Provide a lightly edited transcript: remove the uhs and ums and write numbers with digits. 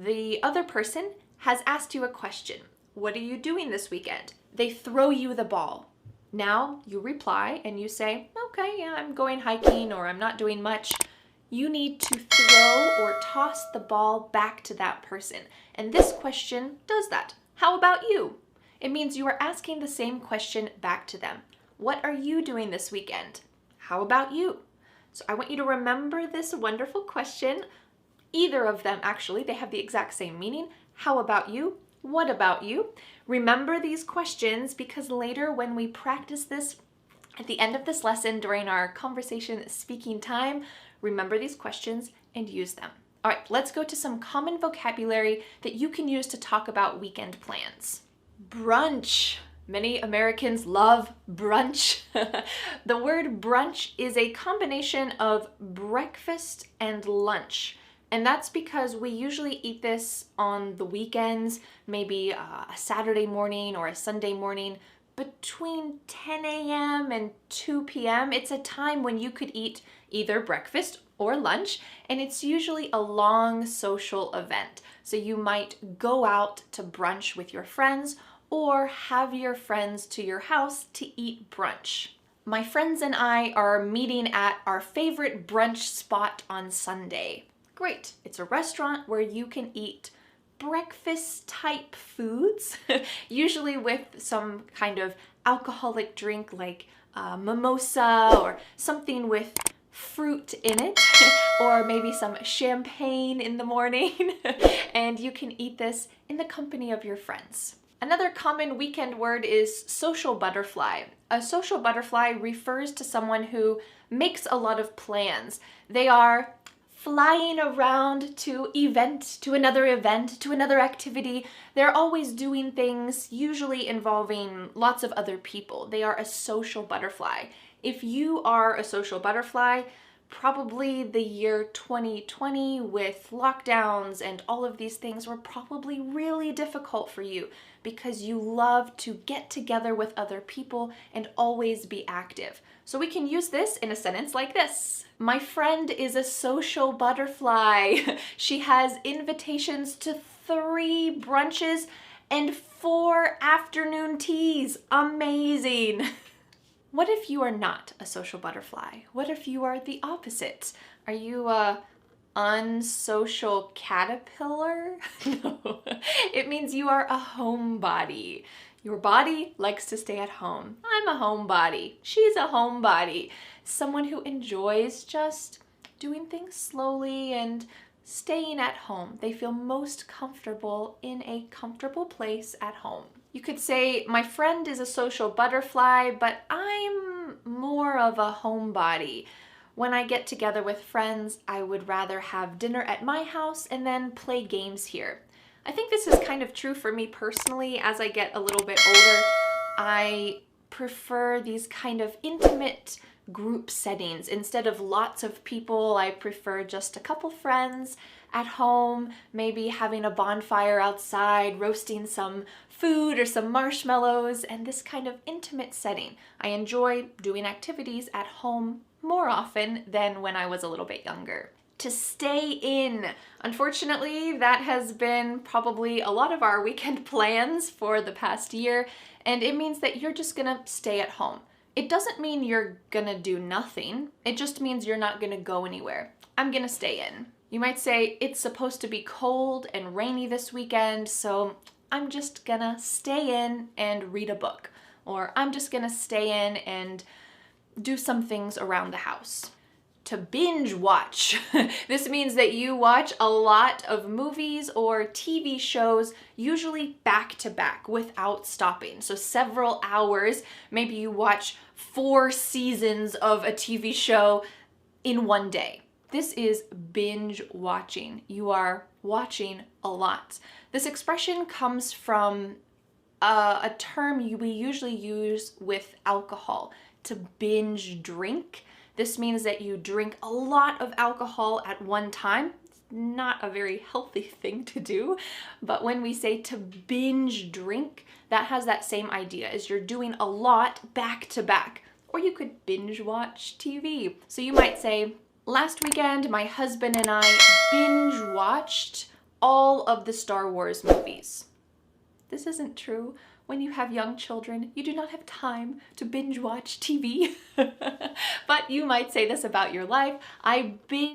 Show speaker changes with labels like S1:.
S1: The other person has asked you a question. What are you doing this weekend? They throw you the ball. Now you reply and you say, okay, yeah, I'm going hiking or I'm not doing much. You need to throw or toss the ball back to that person. And this question does that. How about you? It means you are asking the same question back to them. What are you doing this weekend? How about you? So I want you to remember this wonderful question. Either of them, actually, they have the exact same meaning. How about you? What about you? Remember these questions because later when we practice this at the end of this lesson during our conversation speaking time, remember these questions and use them. All right, let's go to some common vocabulary that you can use to talk about weekend plans. Brunch. Many Americans love brunch. The word brunch is a combination of breakfast and lunch. And that's because we usually eat this on the weekends, maybe a Saturday morning or a Sunday morning, between 10 a.m. and 2 p.m. It's a time when you could eat either breakfast or lunch, and it's usually a long social event. So you might go out to brunch with your friends or have your friends to your house to eat brunch. My friends and I are meeting at our favorite brunch spot on Sunday. Great. It's a restaurant where you can eat breakfast type foods, usually with some kind of alcoholic drink like mimosa or something with fruit in it, or maybe some champagne in the morning. And you can eat this in the company of your friends. Another common weekend word is social butterfly. A social butterfly refers to someone who makes a lot of plans. They are flying around to another event, to another activity. They're always doing things, usually involving lots of other people. They are a social butterfly. If you are a social butterfly, probably the year 2020 with lockdowns and all of these things were probably really difficult for you because you love to get together with other people and always be active. So we can use this in a sentence like this. My friend is a social butterfly. She has invitations to 3 brunches and 4 afternoon teas. Amazing. What if you are not a social butterfly? What if you are the opposite? Are you a unsocial caterpillar? No, it means you are a homebody. Your body likes to stay at home. I'm a homebody. She's a homebody. Someone who enjoys just doing things slowly and staying at home. They feel most comfortable in a comfortable place at home. You could say, my friend is a social butterfly, but I'm more of a homebody. When I get together with friends, I would rather have dinner at my house and then play games here. I think this is kind of true for me personally. As I get a little bit older, I prefer these kind of intimate group settings. Instead of lots of people, I prefer just a couple friends at home, maybe having a bonfire outside, roasting some food or some marshmallows, and this kind of intimate setting. I enjoy doing activities at home more often than when I was a little bit younger. To stay in. Unfortunately, that has been probably a lot of our weekend plans for the past year, and it means that you're just gonna stay at home. It doesn't mean you're gonna do nothing. It just means you're not gonna go anywhere. I'm gonna stay in. You might say, it's supposed to be cold and rainy this weekend, so I'm just gonna stay in and read a book. Or I'm just gonna stay in and do some things around the house. To binge watch. This means that you watch a lot of movies or TV shows, usually back to back without stopping. So several hours, maybe you watch 4 seasons of a TV show in one day. This is binge watching. You are watching a lot. This expression comes from a term we usually use with alcohol, to binge drink. This means that you drink a lot of alcohol at one time. It's not a very healthy thing to do, but when we say to binge drink, that has that same idea, as you're doing a lot back to back. Or you could binge watch TV. So you might say, last weekend my husband and I binge watched all of the Star Wars movies. This isn't true. When you have young children, you do not have time to binge watch TV. But you might say this about your life. I binge